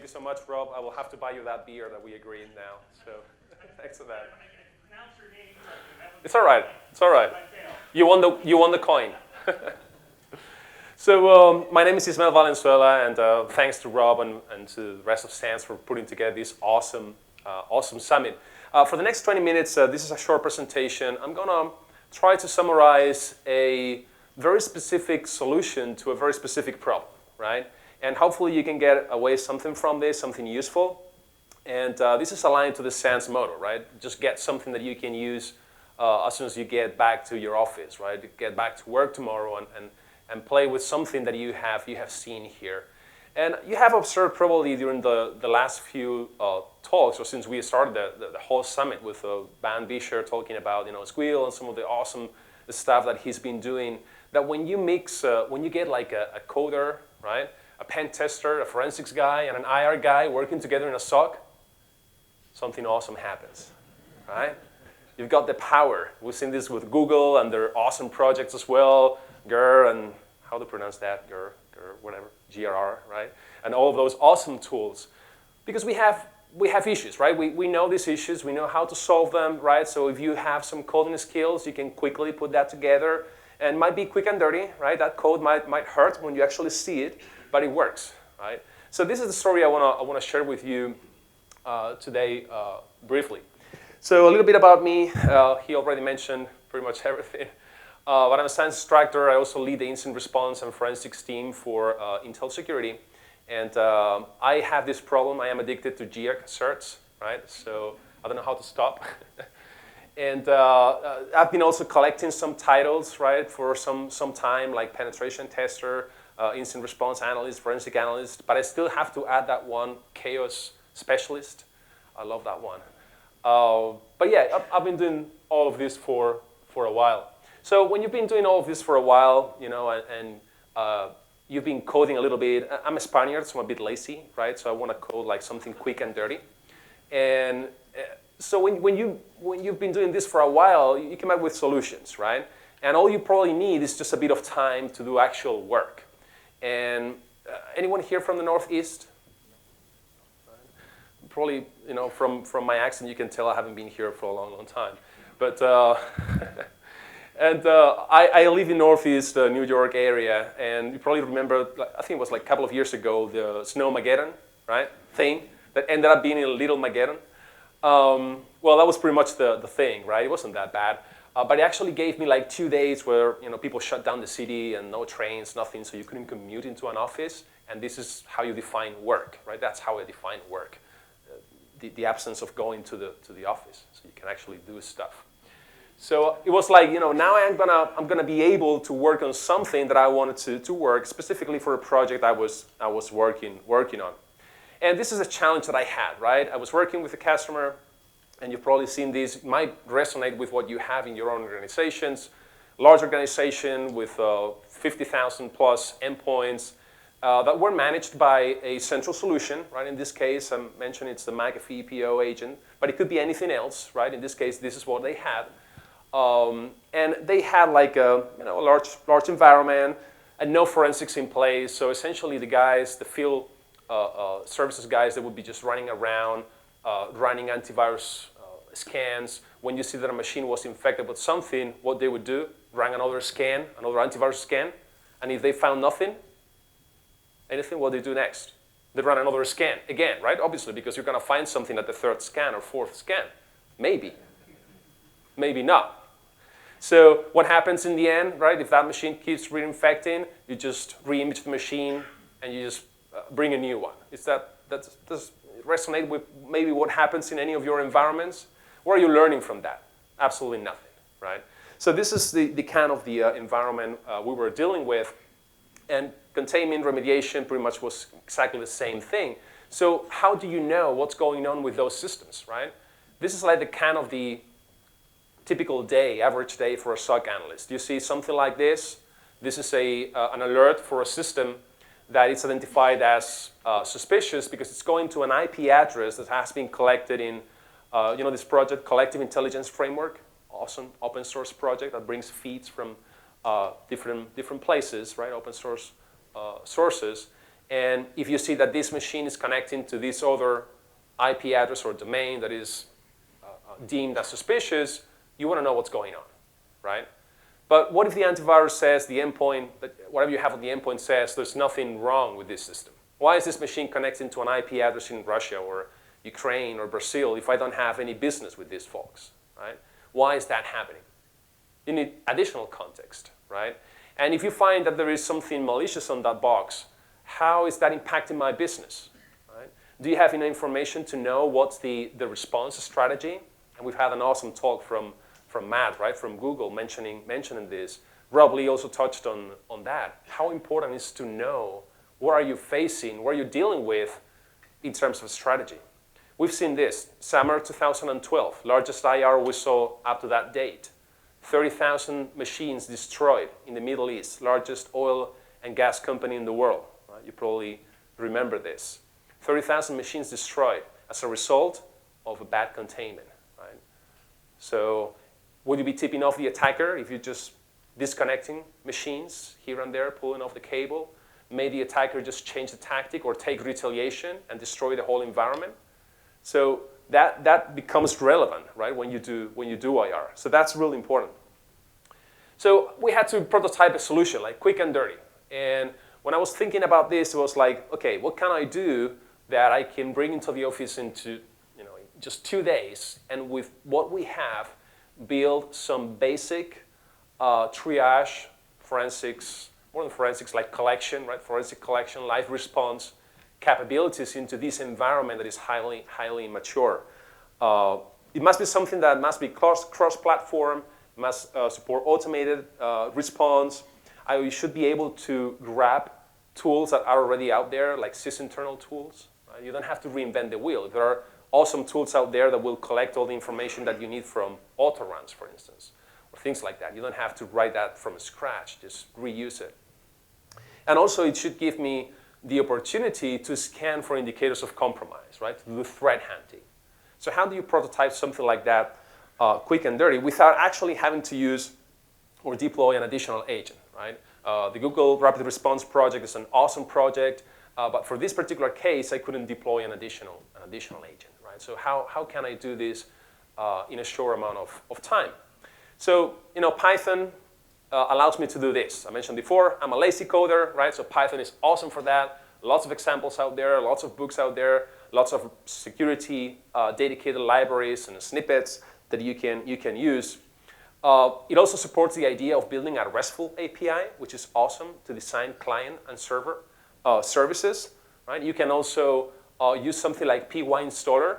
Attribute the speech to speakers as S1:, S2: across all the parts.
S1: you so much, Rob. I will have to buy you that beer that we agreed now. So thanks for that. It's all right. It's all right. You won the coin. So my name is Ismael Valenzuela, and thanks to Rob and to the rest of SANS for putting together this awesome summit. For the next 20 minutes, this is a short presentation. I'm going to try to summarize a very specific solution to a very specific problem, right? And hopefully you can get away something from this, something useful. And this is aligned to the SANS motto, right? Just get something that you can use as soon as you get back to your office, right? Get back to work tomorrow and play with something that you have seen here. And you have observed probably during the last few talks, or since we started the whole summit with Van Bisher talking about Squeal and some of the awesome stuff that he's been doing, that when you mix, when you get like a coder, right, a pen tester, a forensics guy, and an IR guy working together in a SOC, something awesome happens, right? You've got the power. We've seen this with Google and their awesome projects as well, GR and how to pronounce that, GR, whatever, GRR, right? And all of those awesome tools. Because we have issues, right? We know these issues, we know how to solve them, right? So if you have some coding skills, you can quickly put that together. And it might be quick and dirty, right? That code might hurt when you actually see it, but it works, right? So this is the story I wanna share with you today briefly. So a little bit about me. He already mentioned pretty much everything. But I'm a SANS instructor. I also lead the incident response and forensics team for Intel Security. And I have this problem. I am addicted to GIAC certs, right? So I don't know how to stop. And I've been also collecting some titles, right, for some time, like penetration tester, incident response analyst, forensic analyst. But I still have to add that one, chaos specialist. I love that one. But yeah, I've been doing all of this for a while. So when you've been doing all of this for a while, and you've been coding a little bit, I'm a Spaniard, so I'm a bit lazy, right? So I want to code like something quick and dirty. And so when you've been doing this for a while, you come up with solutions, right? And all you probably need is just a bit of time to do actual work. And anyone here from the Northeast? Probably, from my accent, you can tell I haven't been here for a long time. But I live in Northeast New York area, and you probably remember, I think it was like a couple of years ago, the Snowmageddon, right, thing that ended up being a Little Mageddon. Well, that was pretty much the thing, right? It wasn't that bad. But it actually gave me like 2 days where people shut down the city and no trains, nothing, so you couldn't commute into an office. And this is how you define work, right? That's how I define work. The absence of going to the office, so you can actually do stuff. So it was like, now I'm gonna be able to work on something that I wanted to work, specifically for a project I was working on. And this is a challenge that I had, right? I was working with a customer, and you've probably seen this. It might resonate with what you have in your own organizations. Large organization with 50,000 plus endpoints that were managed by a central solution, right? In this case, I mentioned it's the McAfee PO agent, but it could be anything else, right? In this case, this is what they had. And they had like a large environment and no forensics in place. So essentially the guys, the field services guys, they would be just running around, running antivirus scans. When you see that a machine was infected with something, what they would do, run another scan, another antivirus scan. And if they found anything, what they do next? They run another scan again, right? Obviously, because you're going to find something at the third scan or fourth scan. Maybe. Maybe not. So what happens in the end, right? If that machine keeps reinfecting, you just re-image the machine and you just bring a new one. Does it resonate with maybe what happens in any of your environments? What are you learning from that? Absolutely nothing, right? So this is the kind of the environment we were dealing with. And containment remediation pretty much was exactly the same thing. So how do you know what's going on with those systems, right? This is like the kind of the typical day, average day for a SOC analyst. You see something like this. This is an alert for a system that is identified as suspicious because it's going to an IP address that has been collected in this project, Collective Intelligence Framework, awesome open source project that brings feeds from different places, right, open source sources. And if you see that this machine is connecting to this other IP address or domain that is deemed as suspicious, you want to know what's going on, right? But what if the antivirus says the endpoint, whatever you have on the endpoint says there's nothing wrong with this system? Why is this machine connecting to an IP address in Russia or Ukraine or Brazil if I don't have any business with these folks, right? Why is that happening? You need additional context, right? And if you find that there is something malicious on that box, how is that impacting my business, right? Do you have enough information to know what's the response strategy? And we've had an awesome talk from Matt, right, from Google mentioning this. Rob Lee also touched on that. How important is to know what are you facing, what are you dealing with in terms of strategy. We've seen this, summer 2012, largest IR we saw up to that date. 30,000 machines destroyed in the Middle East, largest oil and gas company in the world. Right? You probably remember this. 30,000 machines destroyed as a result of a bad containment. Right? So would you be tipping off the attacker if you're just disconnecting machines here and there, pulling off the cable? May the attacker just change the tactic or take retaliation and destroy the whole environment? So that becomes relevant, right, when you do IR. So that's really important. So we had to prototype a solution, like quick and dirty. And when I was thinking about this, it was like, okay, what can I do that I can bring into the office into just 2 days, and with what we have, build some basic triage, forensics, more than forensics, like collection, right? Forensic collection, live response capabilities into this environment that is highly, highly mature. It must be something that must be cross-platform, must support automated response. You should be able to grab tools that are already out there, like sysinternal tools. Right? You don't have to reinvent the wheel. There are awesome tools out there that will collect all the information that you need from autoruns, for instance, or things like that. You don't have to write that from scratch. Just reuse it. And also, it should give me the opportunity to scan for indicators of compromise, right? To do threat hunting. So how do you prototype something like that quick and dirty without actually having to use or deploy an additional agent, right? The Google Rapid Response project is an awesome project, but for this particular case, I couldn't deploy an additional agent, right? So how can I do this in a short amount of time? So, Python allows me to do this. I mentioned before, I'm a lazy coder, right? So Python is awesome for that. Lots of examples out there, lots of books out there, lots of security dedicated libraries and snippets that you can use. It also supports the idea of building a RESTful API, which is awesome to design client and server services, right? You can also use something like PyInstaller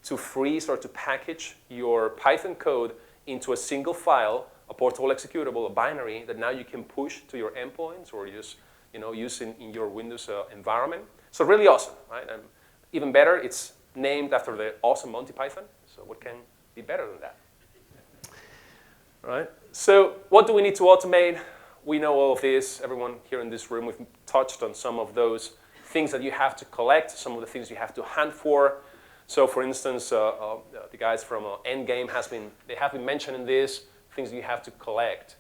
S1: to freeze or to package your Python code into a single file, a portable executable, a binary that now you can push to your endpoints or use in your Windows environment. So really awesome, right? And even better, it's named after the awesome Monty Python. So what can be better than that? Right? So what do we need to automate? We know all of this. Everyone here in this room, we've touched on some of those things that you have to collect, some of the things you have to hunt for. So for instance, the guys from Endgame have been mentioning this, things you have to collect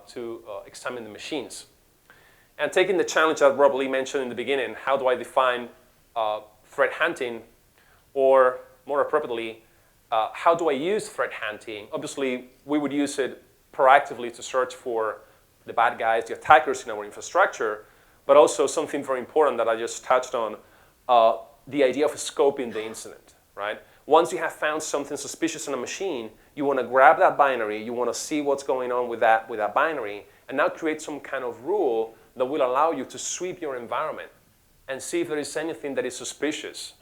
S1: to examine the machines. And taking the challenge that Rob Lee mentioned in the beginning, how do I define threat hunting? Or more appropriately, how do I use threat hunting? Obviously, we would use it proactively to search for the bad guys, the attackers in our infrastructure, but also something very important that I just touched on, the idea of scoping the incident, right? Once you have found something suspicious in a machine, you want to grab that binary, you want to see what's going on with that binary, and now create some kind of rule that will allow you to sweep your environment and see if there is anything that is suspicious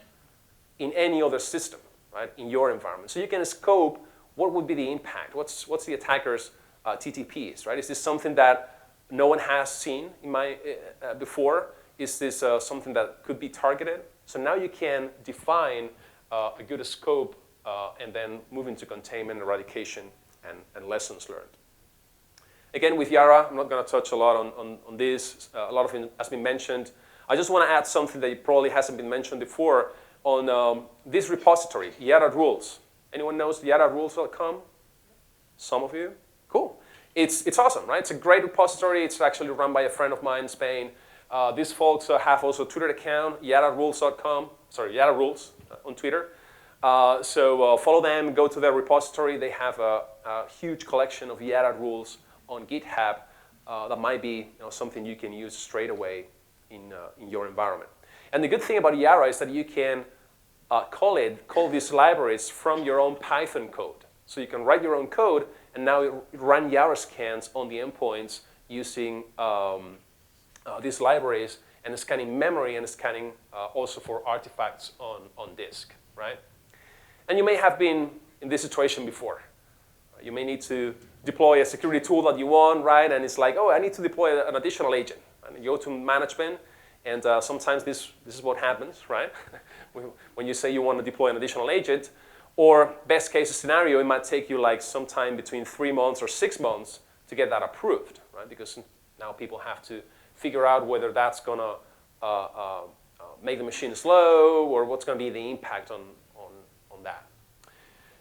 S1: in any other system, right, in your environment. So you can scope what would be the impact, what's the attacker's TTPs, right? Is this something that no one has seen before? Is this something that could be targeted? So now you can define a good scope and then move into containment, eradication, and lessons learned. Again, with Yara, I'm not going to touch a lot on this. A lot of it has been mentioned. I just want to add something that probably hasn't been mentioned before on this repository, Yara Rules. Anyone knows yararules.com? Some of you? Cool. It's awesome, right? It's a great repository. It's actually run by a friend of mine in Spain. These folks have also a Twitter account, yararules.com, sorry, yararules on Twitter. So follow them, go to their repository. They have a huge collection of Yara rules on GitHub that might be something you can use straight away in your environment. And the good thing about Yara is that you can call these libraries from your own Python code. So you can write your own code and now run Yara scans on the endpoints using these libraries and scanning memory and scanning also for artifacts on disk, right? And you may have been in this situation before. You may need to deploy a security tool that you want, right? And it's like, oh, I need to deploy an additional agent. And you go to management, and sometimes this is what happens, right? When you say you want to deploy an additional agent, or best case scenario, it might take you like sometime between 3 months or 6 months to get that approved, right? Because now people have to figure out whether that's going to make the machine slow or what's going to be the impact on that.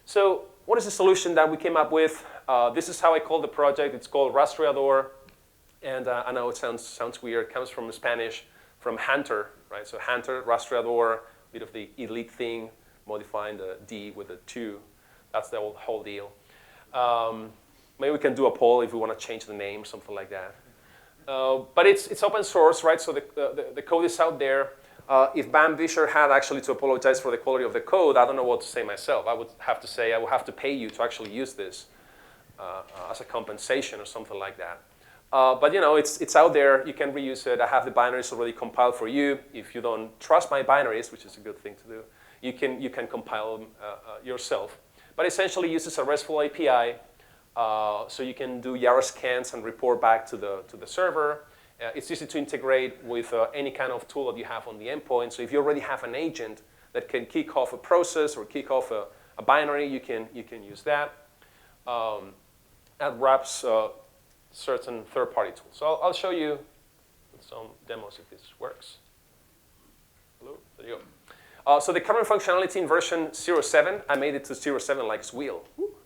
S1: So what is the solution that we came up with? This is how I call the project. It's called Rastreador. And I know it sounds weird. It comes from Spanish, from hunter, right? So hunter, Rastreador, bit of the elite thing, modifying the D with a 2. That's the whole deal. Maybe we can do a poll if we want to change the name, something like that. But it's open source, right? So the code is out there. If Bam Vischer had actually to apologize for the quality of the code, I don't know what to say myself. I would have to say I will have to pay you to actually use this as a compensation or something like that. But it's out there. You can reuse it. I have the binaries already compiled for you. If you don't trust my binaries, which is a good thing to do, you can compile them yourself. But essentially, it uses a RESTful API, so you can do Yara scans and report back to the server. It's easy to integrate with any kind of tool that you have on the endpoint. So if you already have an agent that can kick off a process or kick off a binary, you can use that. That wraps certain third-party tools. So I'll show you some demos if this works. Hello, there you go. So the current functionality in version 0.7, I made it to 0.7 like Squeal.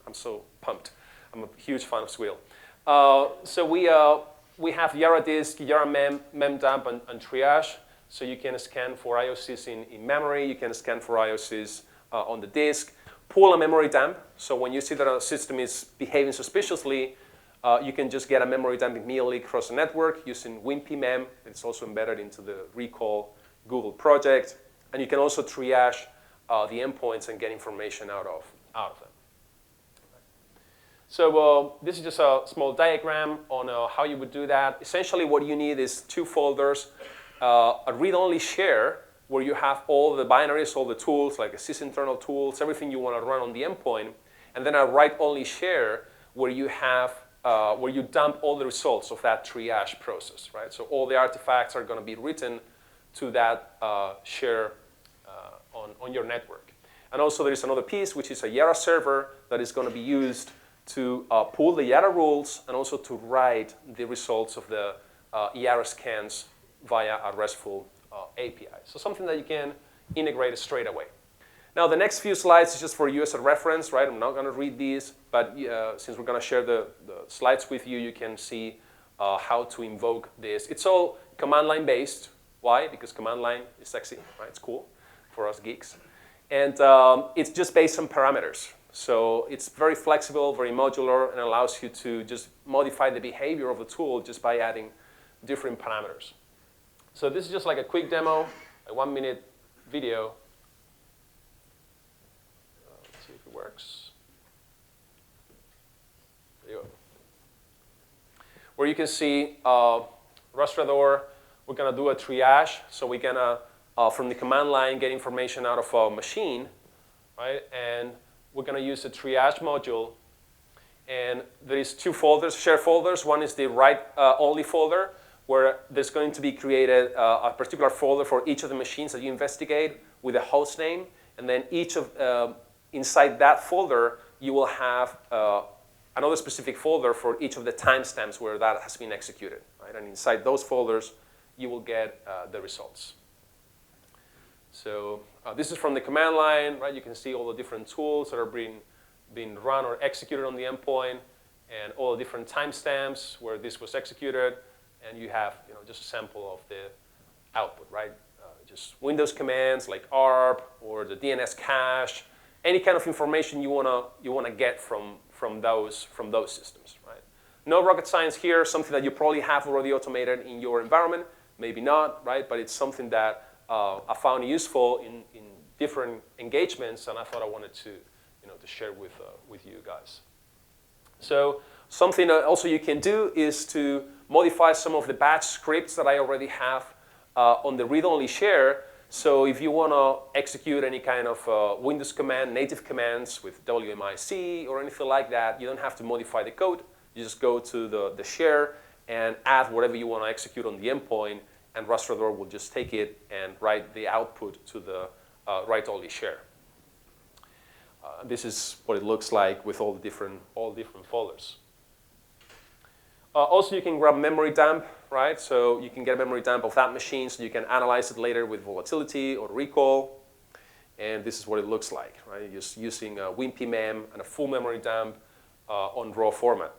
S1: I'm so pumped. I'm a huge fan of Squeal. So we have Yara disk, Yara memdump, and triage. So you can scan for IOCs in memory. You can scan for IOCs on the disk. Pull a memory dump. So when you see that a system is behaving suspiciously, you can just get a memory dump immediately across the network using WinPmem. It's also embedded into the Recall Google project. And you can also triage the endpoints and get information out of them. So this is just a small diagram on how you would do that. Essentially, what you need is 2 folders, a read-only share where you have all the binaries, all the tools, like sysinternal tools, everything you want to run on the endpoint, and then a write-only share where you have where you dump all the results of that triage process, right? So all the artifacts are going to be written to that share on your network. And also there is another piece, which is a Yara server that is going to be used to pull the Yara rules and also to write the results of the Yara scans via a RESTful API. So something that you can integrate straight away. Now, the next few slides is just for you as a reference, right? I'm not going to read these, but since we're going to share the slides with you, you can see how to invoke this. It's all command line based. Why? Because command line is sexy, right? It's cool for us geeks. And it's just based on parameters. So it's very flexible, very modular, and allows you to just modify the behavior of the tool just by adding different parameters. So this is just like a quick demo, a 1-minute video. Let's see if it works. There you go. Where you can see Rastreador, we're going to do a triage. So we're going to, from the command line, get information out of a machine, right? And we're going to use a triage module. And there is 2 folders, shared folders. One is the write-only folder, where there's going to be created a particular folder for each of the machines that you investigate with a host name. And then inside that folder, you will have another specific folder for each of the timestamps where that has been executed, right? And inside those folders, you will get the results. So this is from the command line, right? You can see all the different tools that are being run or executed on the endpoint, and all the different timestamps where this was executed. And you have just a sample of the output, right? Just Windows commands like ARP or the DNS cache, any kind of information you wanna get from those systems, right? No rocket science here. Something that you probably have already automated in your environment, maybe not, right? But it's something that I found useful in different engagements, and I thought I wanted to share with you guys. So something that also you can do is to modify some of the batch scripts that I already have on the read-only share. So if you want to execute any kind of Windows command, native commands with WMIC or anything like that, you don't have to modify the code. You just go to the share and add whatever you want to execute on the endpoint, and Rastreator will just take it and write the output to the write-only share. This is what it looks like with all different folders. Also, you can grab memory dump, right? So you can get a memory dump of that machine so you can analyze it later with volatility or recall. And this is what it looks like, right? You're just using a WinPMem and a full memory dump on raw format.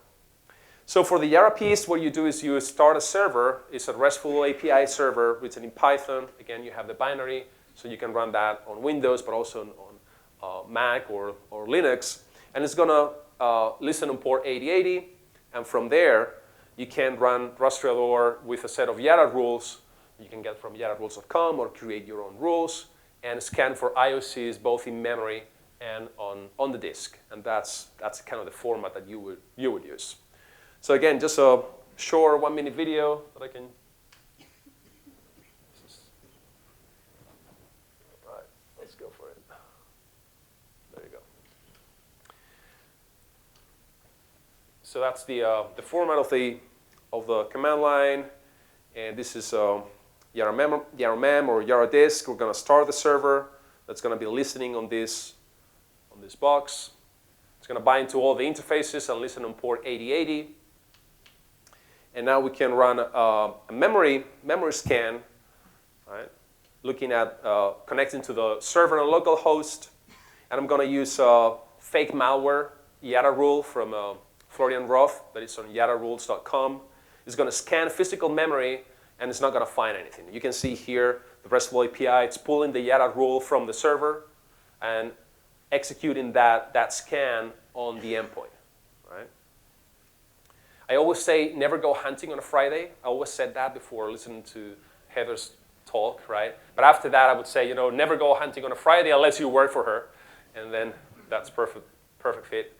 S1: So for the EraPieced, what you do is you start a server. It's a RESTful API server written in Python. Again, you have the binary, so you can run that on Windows, but also on Mac or Linux. And it's going to listen on port 8080. And from there, you can run Rastreator with a set of Yara rules. You can get from yararules.com or create your own rules and scan for IOCs both in memory and on the disk. And that's kind of the format that you would use. So again, just a short 1-minute video that I can. All right, let's go for it. There you go. So that's the format of the command line, and this is Yara mem or Yara disk. We're going to start the server that's going to be listening on this box. It's going to bind to all the interfaces and listen on port 8080. And now we can run a memory scan, right? Looking at connecting to the server and local host. And I'm going to use fake malware Yara rule from Florian Roth that is on yararules.com. It's going to scan physical memory, and it's not going to find anything. You can see here the RESTful API. It's pulling the Yara rule from the server and executing that scan on the endpoint, right? I always say never go hunting on a Friday. I always said that before listening to Heather's talk, right? But after that, I would say, never go hunting on a Friday unless you work for her, and then that's perfect fit.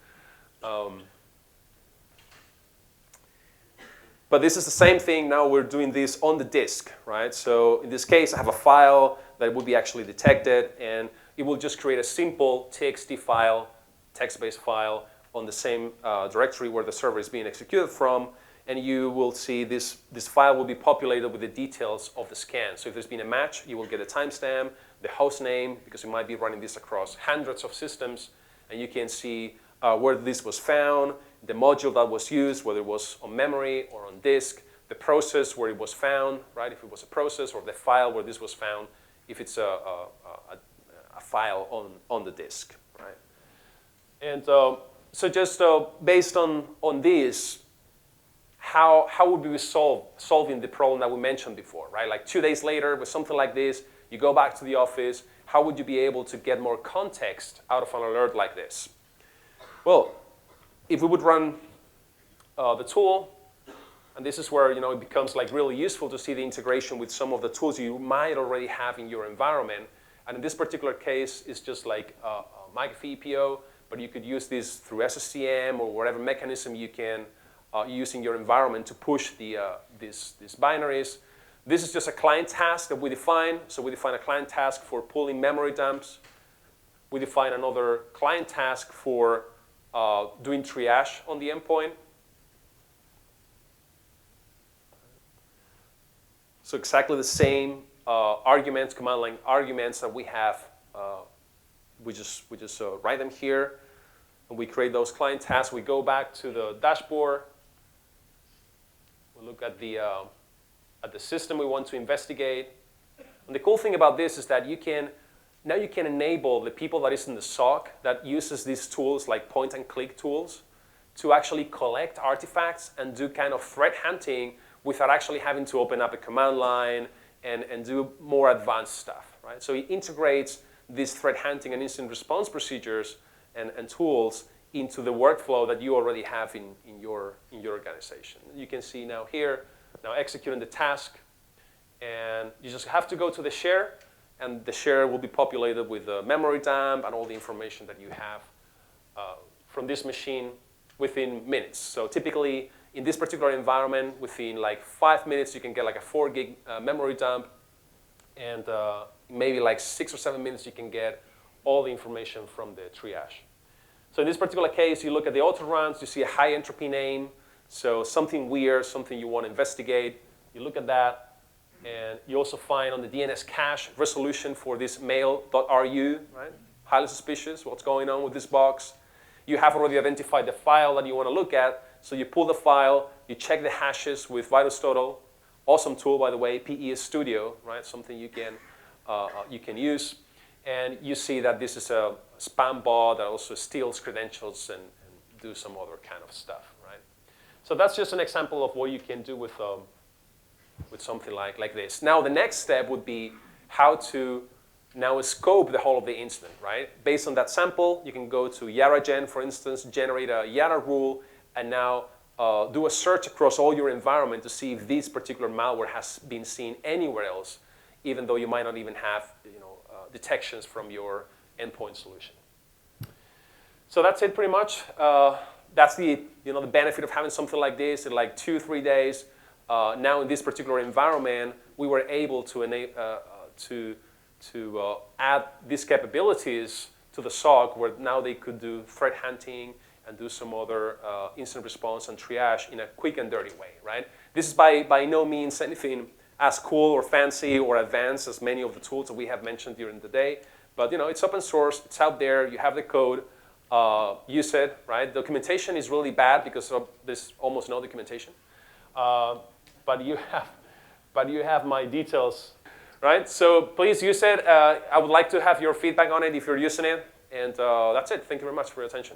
S1: But this is the same thing. Now we're doing this on the disk, right? So in this case, I have a file that will be actually detected, and it will just create a simple TXT file, text-based file, on the same directory where the server is being executed from, and you will see this file will be populated with the details of the scan. So if there's been a match, you will get a timestamp, the host name, because you might be running this across hundreds of systems, and you can see where this was found, the module that was used, whether it was on memory or on disk, the process where it was found, right, if it was a process, or the file where this was found, if it's a file on the disk, right? And so just based on this, how would we be solving the problem that we mentioned before, right? Like 2 days later with something like this, you go back to the office, how would you be able to get more context out of an alert like this? Well, if we would run the tool, and this is where it becomes like really useful to see the integration with some of the tools you might already have in your environment. And in this particular case, it's just like a McAfee EPO, but you could use this through SSCM or whatever mechanism you can use in your environment to push these binaries. This is just a client task that we define. So we define a client task for pulling memory dumps. We define another client task for doing triage on the endpoint. So exactly the same arguments, command line arguments that we have. We just write them here, and we create those client tasks. We go back to the dashboard. We look at the system we want to investigate. And the cool thing about this is that now you can enable the people that is in the SOC that uses these tools like point-and-click tools to actually collect artifacts and do kind of threat hunting without actually having to open up a command line and do more advanced stuff, right? So it integrates these threat hunting and incident response procedures and tools into the workflow that you already have in your organization. You can see now here, now executing the task, and you just have to go to the share, and the share will be populated with the memory dump and all the information that you have from this machine within minutes. So typically, in this particular environment, within like 5 minutes, you can get like a 4 gig memory dump, and maybe like 6 or 7 minutes, you can get all the information from the triage. So in this particular case, you look at the auto runs, you see a high entropy name, so something weird, something you want to investigate. You look at that, and you also find on the DNS cache resolution for this mail.ru, right? Highly suspicious, what's going on with this box. You have already identified the file that you want to look at, so you pull the file, you check the hashes with VirusTotal. Awesome tool, by the way, PE Studio, right? Something you can use. And you see that this is a spam bot that also steals credentials and do some other kind of stuff, right? So that's just an example of what you can do with something like this. Now, the next step would be how to now scope the whole of the incident, right? Based on that sample, you can go to YaraGen, for instance, generate a Yara rule, and now do a search across all your environment to see if this particular malware has been seen anywhere else, even though you might not even have detections from your endpoint solution. So that's it pretty much. That's the benefit of having something like this in like 2-3 days. Now in this particular environment, we were able to add these capabilities to the SOC, where now they could do threat hunting and do some other incident response and triage in a quick and dirty way, right? This is by no means anything as cool or fancy or advanced as many of the tools that we have mentioned during the day. But it's open source, it's out there, you have the code, use it, right? Documentation is really bad because there's almost no documentation. But you have my details, right? So please use it. I would like to have your feedback on it if you're using it. And that's it. Thank you very much for your attention.